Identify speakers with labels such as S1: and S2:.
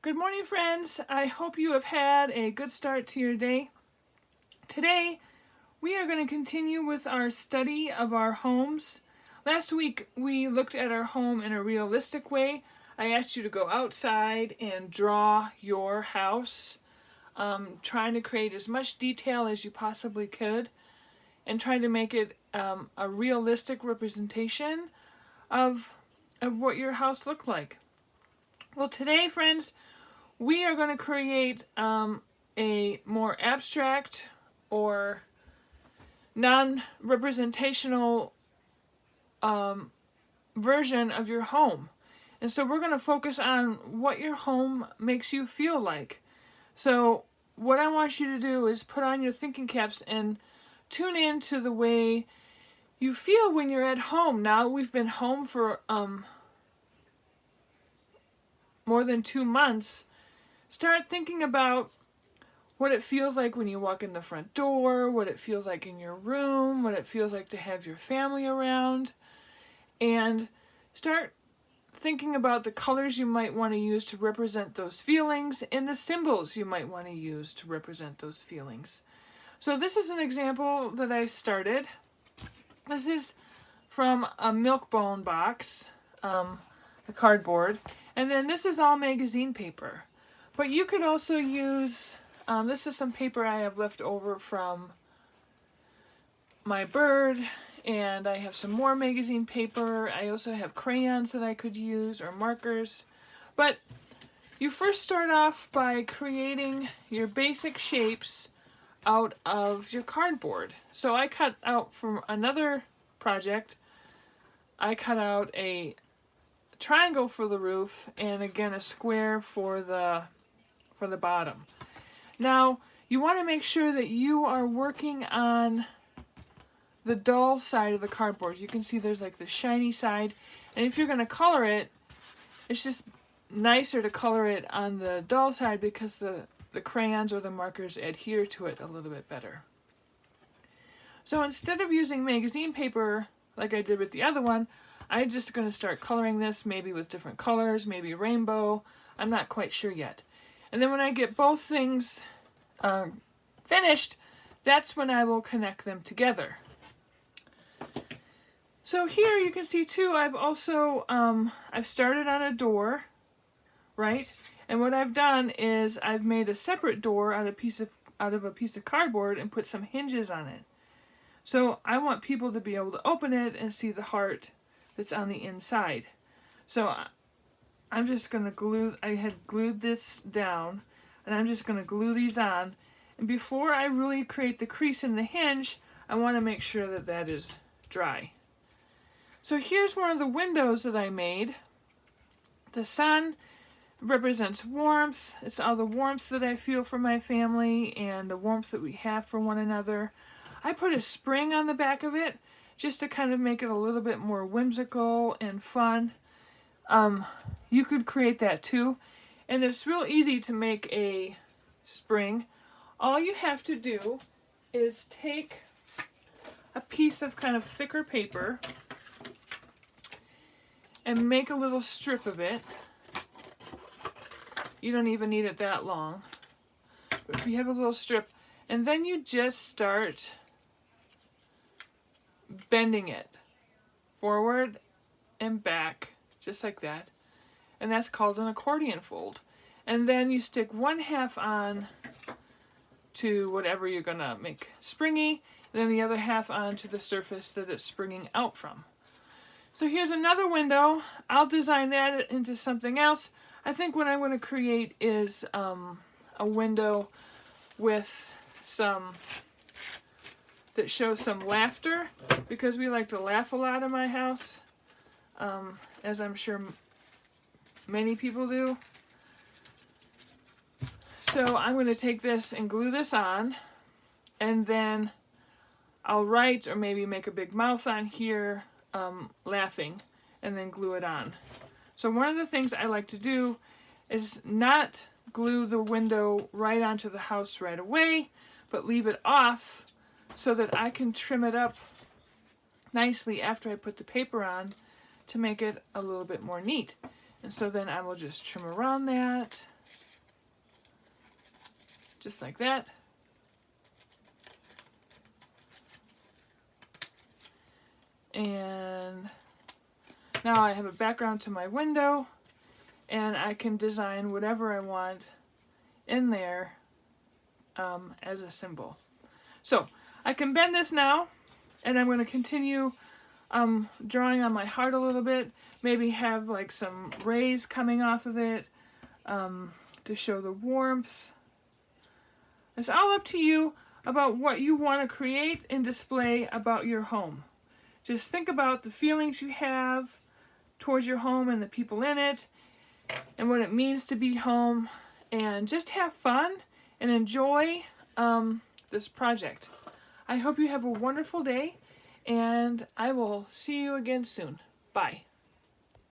S1: Good morning, friends. I hope you have had a good start to your day. Today, we are going to continue with our study of our homes. Last week, we looked at our home in a realistic way. I asked you to go outside and draw your house, trying to create as much detail as you possibly could, and trying to make it a realistic representation of what your house looked like. Well, today, friends, we are going to create a more abstract or non-representational version of your home. And so we're going to focus on what your home makes you feel like. So what I want you to do is put on your thinking caps and tune in to the way you feel when you're at home. Now we've been home for more than 2 months. Start thinking about what it feels like when you walk in the front door, what it feels like in your room, what it feels like to have your family around, and start thinking about the colors you might want to use to represent those feelings and the symbols you might want to use to represent those feelings. So this is an example that I started. This is from a milk bone box, the cardboard, and then this is all magazine paper. But you could also use, this is some paper I have left over from my bird, and I have some more magazine paper. I also have crayons that I could use, or markers. But you first start off by creating your basic shapes out of your cardboard. So I cut out from another project, I cut out a triangle for the roof, and again a square for the bottom. Now, you want to make sure that you are working on the dull side of the cardboard. You can see there's like the shiny side, and if you're going to color it, it's just nicer to color it on the dull side because the crayons or the markers adhere to it a little bit better. So instead of using magazine paper like I did with the other one, I'm just going to start coloring this, maybe with different colors, maybe rainbow. I'm not quite sure yet. And then when I get both things finished, that's when I will connect them together. So here you can see too, I've also, I've started on a door, right? And what I've done is I've made a separate door out of a piece of cardboard and put some hinges on it. So I want people to be able to open it and see the heart that's on the inside. So I'm just going to glue, I had glued this down, and I'm just going to glue these on. And before I really create the crease in the hinge, I want to make sure that that is dry. So here's one of the windows that I made. The sun represents warmth. It's all the warmth that I feel for my family and the warmth that we have for one another. I put a spring on the back of it just to kind of make it a little bit more whimsical and fun. You could create that too. And it's real easy to make a spring. All you have to do is take a piece of kind of thicker paper and make a little strip of it. You don't even need it that long. But if you have a little strip, and then you just start bending it forward and back, just like that. And that's called an accordion fold. And then you stick 1/2 on to whatever you're going to make springy, and then the other half onto the surface that it's springing out from. So here's another window. I'll design that into something else. I think what I'm going to create is a window with some, that shows some laughter, because we like to laugh a lot in my house, as I'm sure many people do. So I'm going to take this and glue this on, and then I'll write or maybe make a big mouth on here, laughing, and then glue it on. So one of the things I like to do is not glue the window right onto the house right away, but leave it off so that I can trim it up nicely after I put the paper on to make it a little bit more neat. And so then I will just trim around that just like that. And now I have a background to my window, and I can design whatever I want in there as a symbol. So I can bend this now, and I'm going to continue drawing on my heart a little bit, maybe have like some rays coming off of it to show the warmth. It's all up to you about what you want to create and display about your home. Just think about the feelings you have towards your home and the people in it and what it means to be home, and just have fun and enjoy this project. I hope you have a wonderful day, and I will see you again soon. Bye.